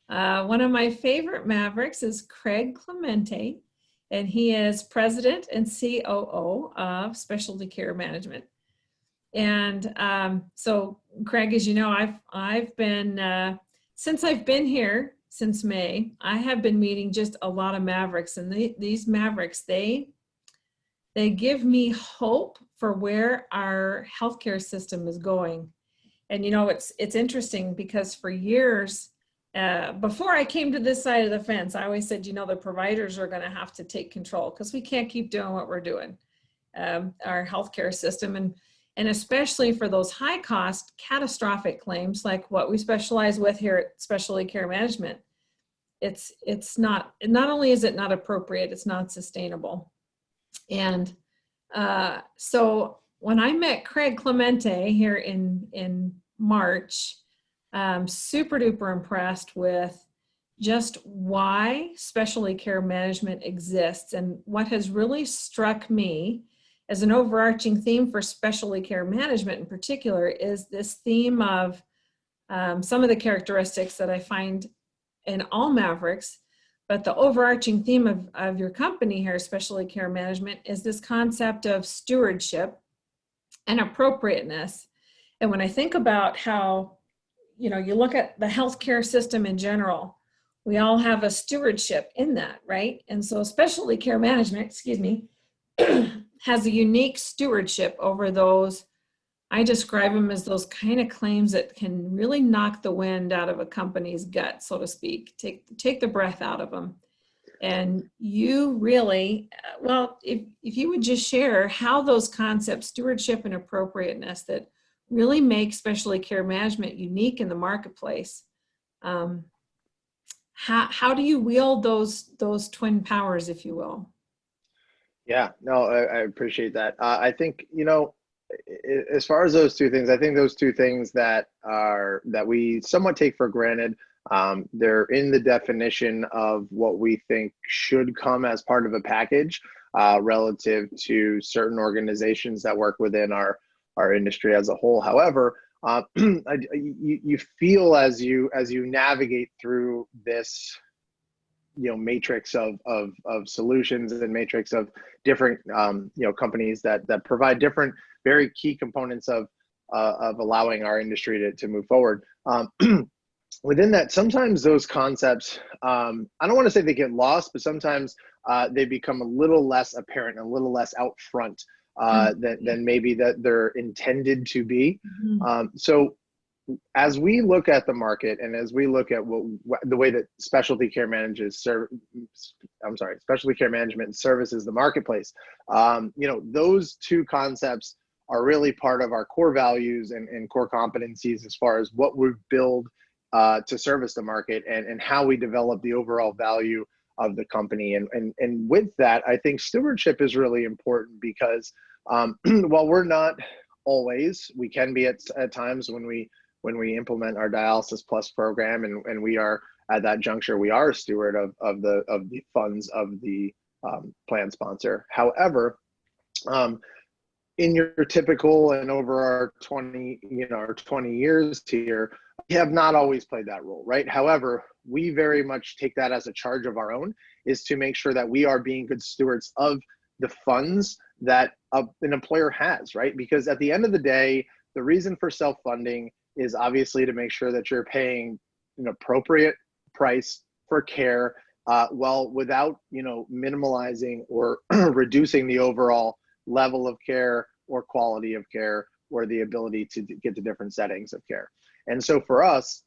One of my favorite Mavericks is Craig Clemente, and he is president and COO of Specialty Care Management. And so, Craig, as you know, I've been since I've been here since May, I have been meeting just a lot of Mavericks, and these Mavericks, they give me hope for where our healthcare system is going. And you know, it's interesting because for years, before I came to this side of the fence, I always said, you know, the providers are going to have to take control because we can't keep doing what we're doing, our healthcare system, and especially for those high cost catastrophic claims like what we specialize with here at Specialty Care Management. It's not only is it not appropriate, it's not sustainable. And so when I met Craig Clemente here in March, super duper impressed with just why specialty care management exists. And what has really struck me as an overarching theme for specialty care management in particular is this theme of some of the characteristics that I find in all Mavericks, but the overarching theme of your company here, Specialty Care Management, is this concept of stewardship and appropriateness. And when I think about how, you know, you look at the healthcare system in general, we all have a stewardship in that, right? And so Specialty Care Management, excuse me, has a unique stewardship over those. I describe them as those kind of claims that can really knock the wind out of a company's gut, so to speak, take the breath out of them. And you really, well, if you would just share how those concepts, stewardship and appropriateness, that really make specialty care management unique in the marketplace. How do you wield those twin powers, if you will? Yeah, no, I appreciate that. I think, you know, as far as those two things, I think those two things that we somewhat take for granted, they're in the definition of what we think should come as part of a package relative to certain organizations that work within our industry as a whole. However, you feel as you navigate through this, you know, matrix of solutions and matrix of different you know, companies that provide different very key components of allowing our industry to move forward. Within that, sometimes those concepts, I don't want to say they get lost, but sometimes they become a little less apparent, a little less out front than maybe that they're intended to be. So as we look at the market and as we look at the way that specialty care specialty care management services the marketplace, you know, those two concepts are really part of our core values and core competencies as far as what we build to service the market and how we develop the overall value of the company. And with that, I think stewardship is really important because while we're not always, we can be at times when we implement our Dialysis Plus program and we are at that juncture, we are a steward of the funds of the plan sponsor. However, in your typical and over our 20 years here, we have not always played that role, right? However, we very much take that as a charge of our own, is to make sure that we are being good stewards of the funds that an employer has, right? Because at the end of the day, the reason for self-funding is obviously to make sure that you're paying an appropriate price for care, well, without, you know, minimalizing or reducing the overall level of care or quality of care or the ability to get to different settings of care. And so for us,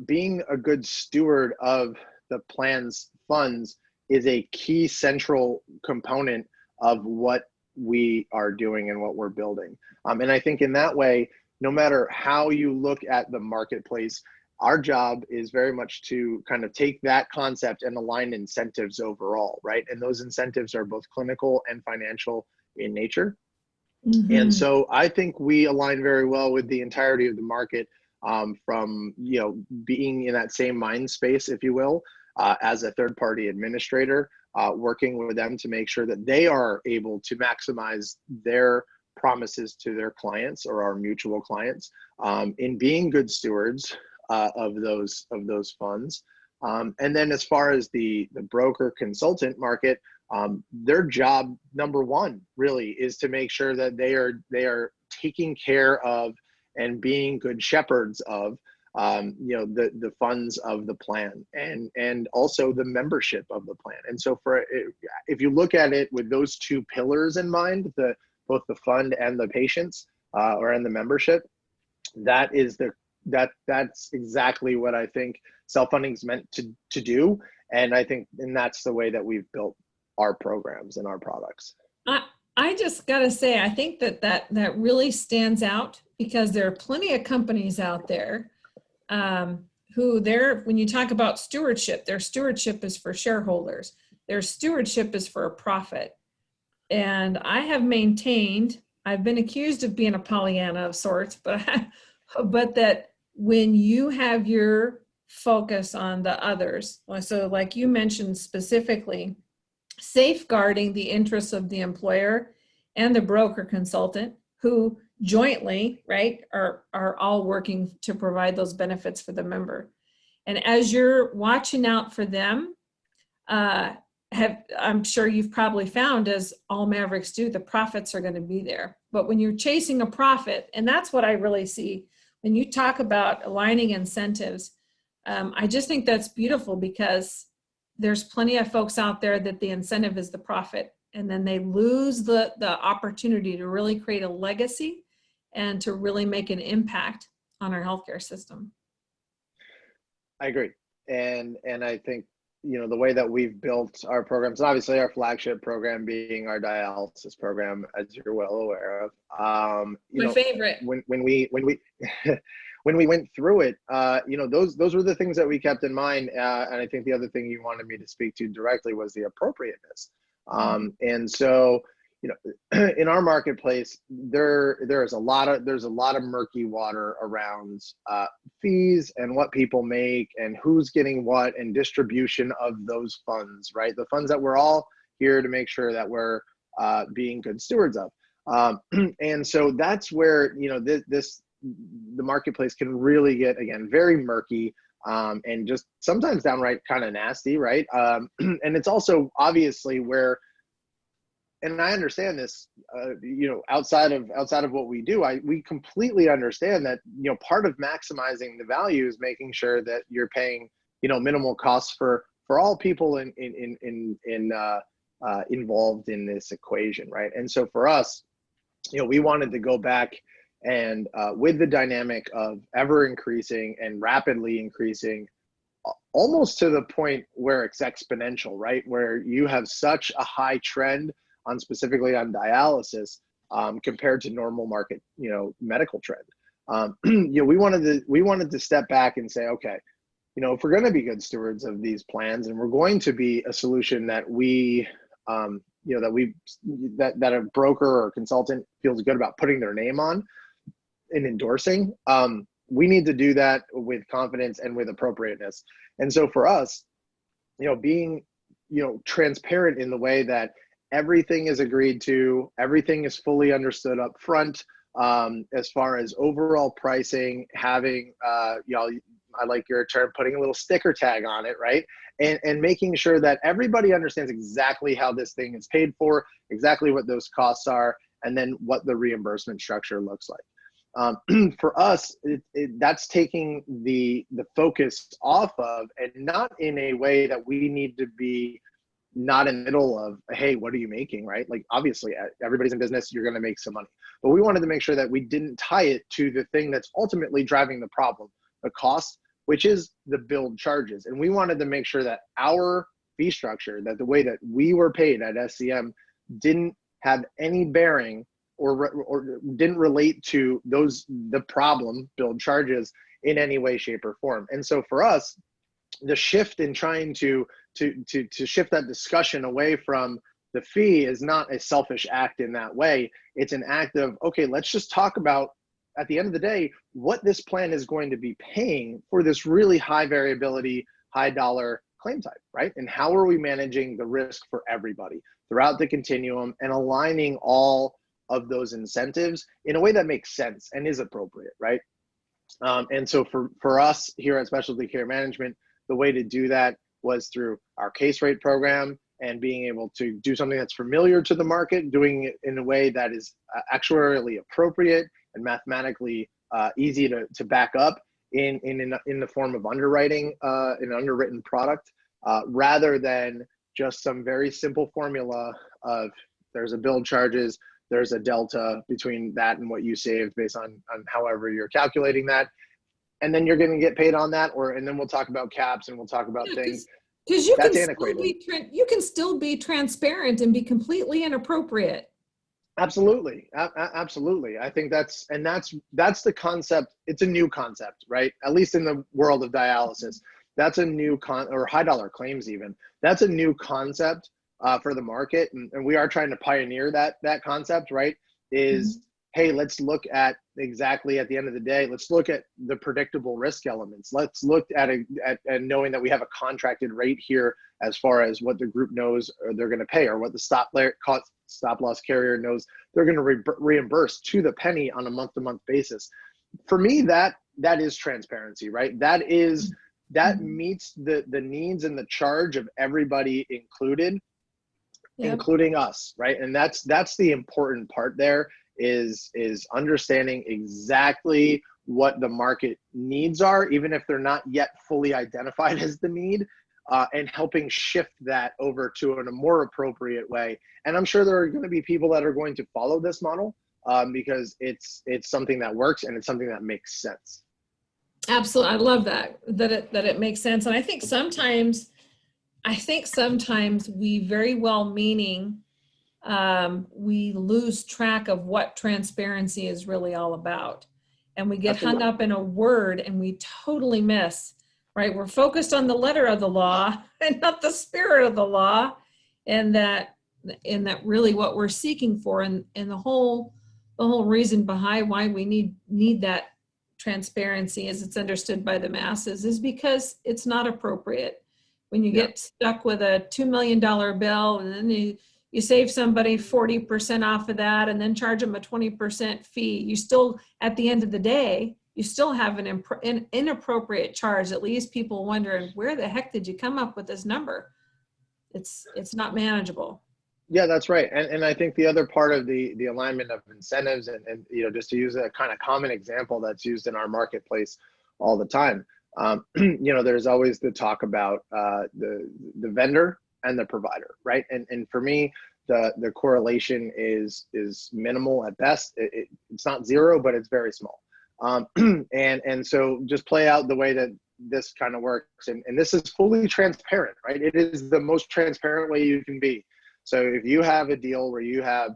being a good steward of the plan's funds is a key central component of what we are doing and what we're building. And I think in that way, no matter how you look at the marketplace, our job is very much to kind of take that concept and align incentives overall, right? And those incentives are both clinical and financial in nature. And so I think we align very well with the entirety of the market, from, you know, being in that same mind space, if you will, as a third-party administrator, working with them to make sure that they are able to maximize their promises to their clients or our mutual clients, in being good stewards of those funds. And then as far as the broker consultant market, their job number one really is to make sure that they are taking care of and being good shepherds of the funds of the plan and also the membership of the plan. And so if you look at it with those two pillars in mind, both the fund and the patients and the membership, that's exactly what I think self-funding is meant to do. And that's the way that we've built our programs and our products. I just got to say, I think that really stands out because there are plenty of companies out there when you talk about stewardship, their stewardship is for shareholders. Their stewardship is for a profit. And I have maintained, I've been accused of being a Pollyanna of sorts, but that when you have your focus on the others, so like you mentioned specifically, safeguarding the interests of the employer and the broker consultant who jointly, right, are all working to provide those benefits for the member. And as you're watching out for them, I'm sure you've probably found, as all Mavericks do, the profits are going to be there. But when you're chasing a profit, and that's what I really see when you talk about aligning incentives, I just think that's beautiful because there's plenty of folks out there that the incentive is the profit, and then they lose the opportunity to really create a legacy and to really make an impact on our healthcare system. I agree. And I think, the way that we've built our programs, and obviously our flagship program being our dialysis program, as you're well aware of. My favorite. When we when we went through it, those were the things that we kept in mind. And I think the other thing you wanted me to speak to directly was the appropriateness. And so, in our marketplace, there's a lot of murky water around fees and what people make and who's getting what and distribution of those funds, right? The funds that we're all here to make sure that we're being good stewards of. And so that's where, the marketplace can really get, again, very murky and just sometimes downright kind of nasty, right? And it's also obviously where, and I understand this, outside of what we do, we completely understand that, part of maximizing the value is making sure that you're paying, minimal costs for all people involved in this equation, right? And so for us, we wanted to go back and with the dynamic of ever increasing and rapidly increasing, almost to the point where it's exponential, right? Where you have such a high trend specifically on dialysis compared to normal market, medical trend. We wanted to step back and say, okay, if we're going to be good stewards of these plans and we're going to be a solution that that a broker or consultant feels good about putting their name on and endorsing, we need to do that with confidence and with appropriateness. And so for us, being, transparent in the way that everything is agreed to, everything is fully understood up front, as far as overall pricing, having, I like your term, putting a little sticker tag on it, right? And making sure that everybody understands exactly how this thing is paid for, exactly what those costs are, and then what the reimbursement structure looks like. For us, that's taking the focus off of, and not in a way that we need to be not in the middle of, hey, what are you making, right? Like, obviously, everybody's in business, you're going to make some money. But we wanted to make sure that we didn't tie it to the thing that's ultimately driving the problem, the cost, which is the billed charges. And we wanted to make sure that our fee structure, that the way that we were paid at SCM didn't have any bearing or didn't relate to the problem billed charges in any way, shape, or form. And so for us, the shift in trying to shift that discussion away from the fee is not a selfish act in that way. It's an act of, okay, let's just talk about, at the end of the day, what this plan is going to be paying for this really high variability, high dollar claim type, right? And how are we managing the risk for everybody throughout the continuum and aligning all of those incentives in a way that makes sense and is appropriate, right? And so for us here at Specialty Care Management, the way to do that was through our case rate program and being able to do something that's familiar to the market, doing it in a way that is actuarially appropriate and mathematically easy to back up in the form of underwriting an underwritten product, rather than just some very simple formula of there's a bill charges, there's a delta between that and what you saved based on however you're calculating that. And then you're going to get paid on that, and then we'll talk about caps and we'll talk about things. Because you That's can antiquated. you can still be transparent and be completely inappropriate. Absolutely. Absolutely. I think that's the concept. It's a new concept, right? At least in the world of dialysis, that's a new or high dollar claims even. That's a new concept for the market. And we are trying to pioneer that concept, right? Is, hey, let's look at exactly at the end of the day, let's look at the predictable risk elements. Let's look at knowing that we have a contracted rate here as far as what the group knows they're going to pay, or what the stop loss carrier knows they're going to reimburse to the penny on a month-to-month basis. For me, that is transparency, right? That meets the needs and the charge of everybody included, including us, right? And that's the important part there, is understanding exactly what the market needs are, even if they're not yet fully identified as the need, and helping shift that over to in a more appropriate way. And I'm sure there are going to be people that are going to follow this model because it's something that works and it's something that makes sense. Absolutely. I love that it makes sense. And I think sometimes we very well meaning, we lose track of what transparency is really all about. And we get hung up in a word and we totally miss, right? We're focused on the letter of the law and not the spirit of the law. And that really what we're seeking for, and the whole reason behind why we need that transparency as it's understood by the masses is because it's not appropriate. When you get stuck with a $2 million bill and then you save somebody 40% off of that and then charge them a 20% fee, you still, at the end of the day, you still have an inappropriate charge that leaves people wondering, where the heck did you come up with this number? It's not manageable. Yeah, that's right. And I think the other part of the alignment of incentives and just to use a kind of common example that's used in our marketplace all the time, there's always the talk about the vendor and the provider, right? And for me, the correlation is minimal at best. It's not zero, but it's very small. And so just play out the way that this kind of works. And this is fully transparent, right? It is the most transparent way you can be. So if you have a deal where you have,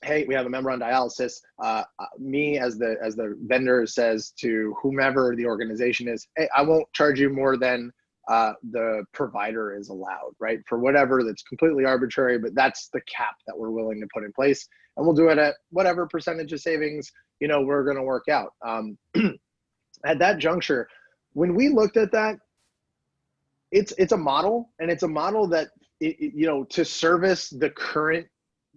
hey, we have a member on dialysis, me as the vendor says to whomever the organization is, hey, I won't charge you more than the provider is allowed, right? For whatever, that's completely arbitrary, but that's the cap that we're willing to put in place. And we'll do it at whatever percentage of savings, we're going to work out. At that juncture, when we looked at that, it's a model, and it's a model that, to service the current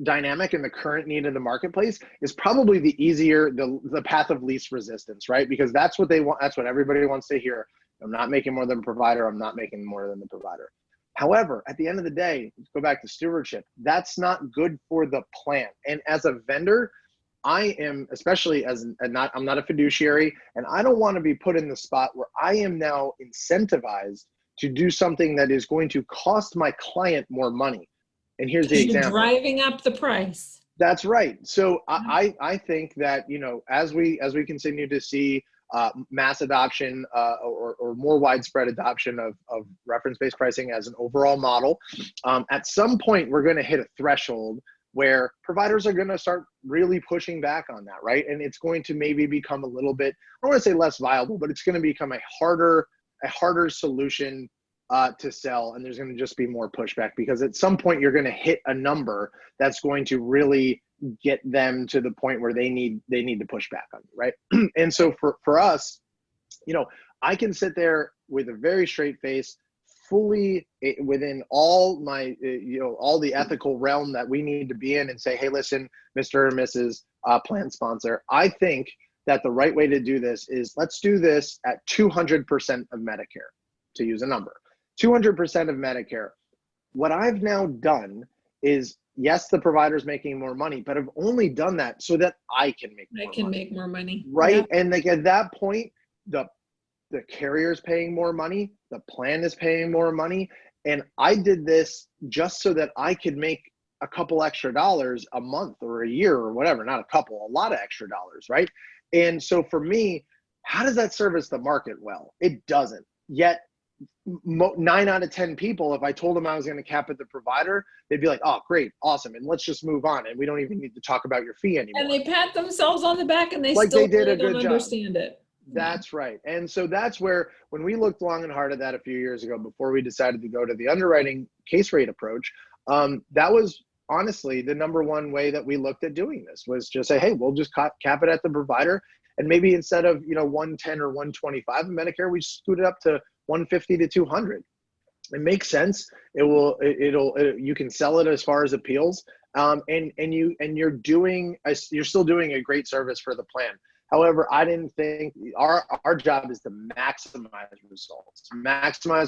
dynamic and the current need of the marketplace is probably the easier, the path of least resistance, right? Because that's what they want. That's what everybody wants to hear. I'm not making more than the provider. I'm not making more than the provider. However, at the end of the day, let's go back to stewardship. That's not good for the plan. And as a vendor, I am, especially I'm not a fiduciary, and I don't want to be put in the spot where I am now incentivized to do something that is going to cost my client more money. And here's the example. You're driving up the price. That's right. So I think that, as we continue to see mass adoption or more widespread adoption of reference-based pricing as an overall model, at some point we're going to hit a threshold where providers are going to start really pushing back on that, right? And it's going to maybe become a little bit, I don't want to say less viable, but it's going to become a harder solution to sell, and there's going to just be more pushback, because at some point you're going to hit a number that's going to really get them to the point where they need to push back on you, right? And so for us, I can sit there with a very straight face, fully within all my all the ethical realm that we need to be in, and say, hey, listen, Mr. or Mrs. Plan sponsor, I think that the right way to do this is let's do this at 200% of Medicare, to use a number. 200% of Medicare. What I've now done is, yes, the provider's making more money, but I've only done that so that I can make more money. Make more money. Right? Yeah. And like at that point, the carrier's paying more money, the plan is paying more money. And I did this just so that I could make a couple extra dollars a month or a year or whatever, not a couple, a lot of extra dollars, right? And so for me, how does that service the market well? It doesn't. Yet 9 out of 10 people, if I told them I was going to cap at the provider, they'd be like, oh, great, awesome. And let's just move on. And we don't even need to talk about your fee anymore. And they pat themselves on the back and they like still they did really a good don't job. understand it. That's right. And so that's where, when we looked long and hard at that a few years ago, before we decided to go to the underwriting case rate approach, that was honestly the number one way that we looked at doing this, was just say, hey, we'll just cap it at the provider. And maybe instead of, 110 or 125 in Medicare, we scoot it up to 150 to 200. It makes sense. You can sell it as far as appeals. And you're still doing a great service for the plan. However, I didn't think our job is to maximize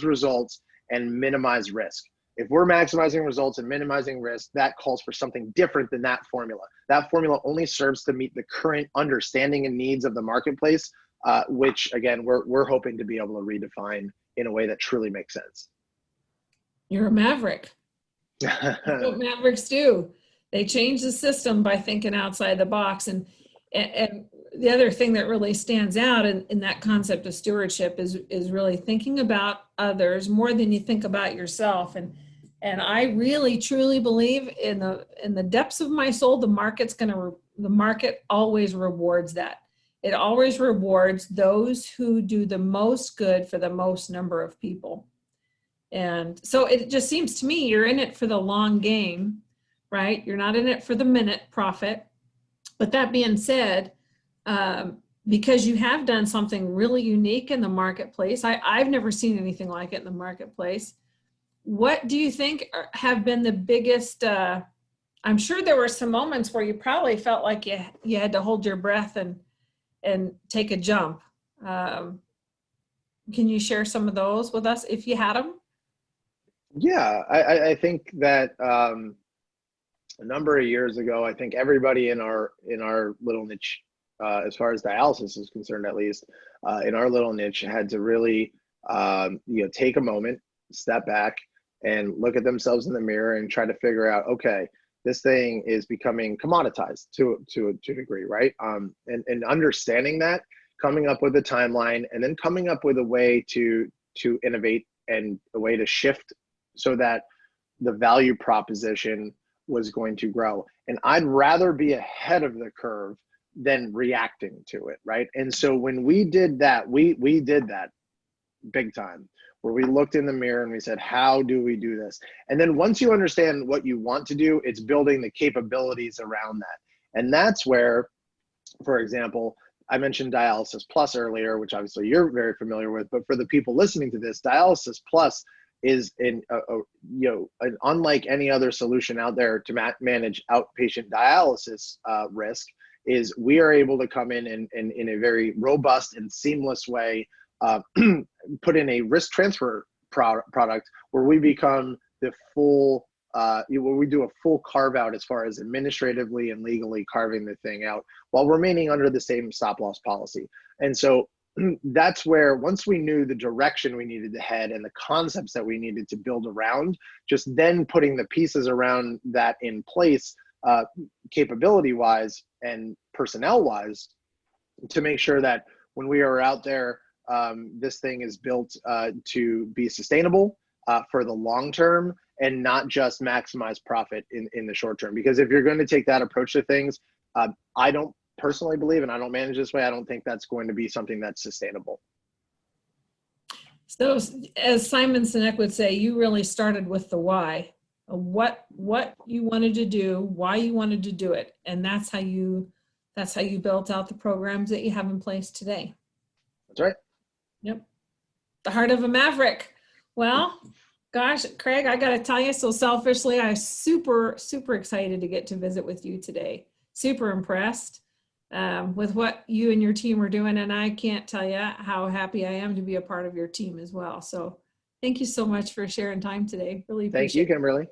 results and minimize risk. If we're maximizing results and minimizing risk, that calls for something different than that formula. That formula only serves to meet the current understanding and needs of the marketplace, which again, we're hoping to be able to redefine in a way that truly makes sense. You're a maverick. That's what Mavericks do. They change the system by thinking outside the box. And the other thing that really stands out in that concept of stewardship is really thinking about others more than you think about yourself. And I really truly believe in the depths of my soul, the market always rewards that. It always rewards those who do the most good for the most number of people. And so it just seems to me you're in it for the long game, right? You're not in it for the minute profit. But that being said, because you have done something really unique in the marketplace, I've never seen anything like it in the marketplace. What do you think have been the biggest, I'm sure there were some moments where you probably felt like you had to hold your breath and take a jump. Can you share some of those with us if you had them? Yeah, I think that a number of years ago, I think everybody in our little niche, as far as dialysis is concerned, at least in our little niche, had to really take a moment, step back, and look at themselves in the mirror and try to figure out, okay, this thing is becoming commoditized to a degree, right? And understanding that, coming up with a timeline, and then coming up with a way to innovate and a way to shift so that the value proposition was going to grow. And I'd rather be ahead of the curve than reacting to it, right? And so when we did that, we did that big time, where we looked in the mirror and we said, how do we do this? And then once you understand what you want to do, it's building the capabilities around that. And that's where, for example, I mentioned Dialysis Plus earlier, which obviously you're very familiar with, but for the people listening to this, Dialysis Plus is unlike any other solution out there to manage outpatient dialysis risk, is we are able to come in a very robust and seamless way, put in a risk transfer product where we become the full, where we do a full carve out as far as administratively and legally carving the thing out while remaining under the same stop loss policy. And so that's where, once we knew the direction we needed to head and the concepts that we needed to build around, just then putting the pieces around that in place, capability wise and personnel wise, to make sure that when we are out there, this thing is built to be sustainable for the long term and not just maximize profit in the short term. Because if you're going to take that approach to things, I don't personally believe, and I don't manage this way, I don't think that's going to be something that's sustainable. So as Simon Sinek would say, you really started with the why, what you wanted to do, why you wanted to do it. And that's how you built out the programs that you have in place today. That's right. Yep. The heart of a maverick. Well, gosh, Craig, I got to tell you, so selfishly, I'm super, super excited to get to visit with you today. Super impressed. with what you and your team are doing. And I can't tell you how happy I am to be a part of your team as well. So thank you so much for sharing time today. Really Thank you, appreciate it. Kimberly.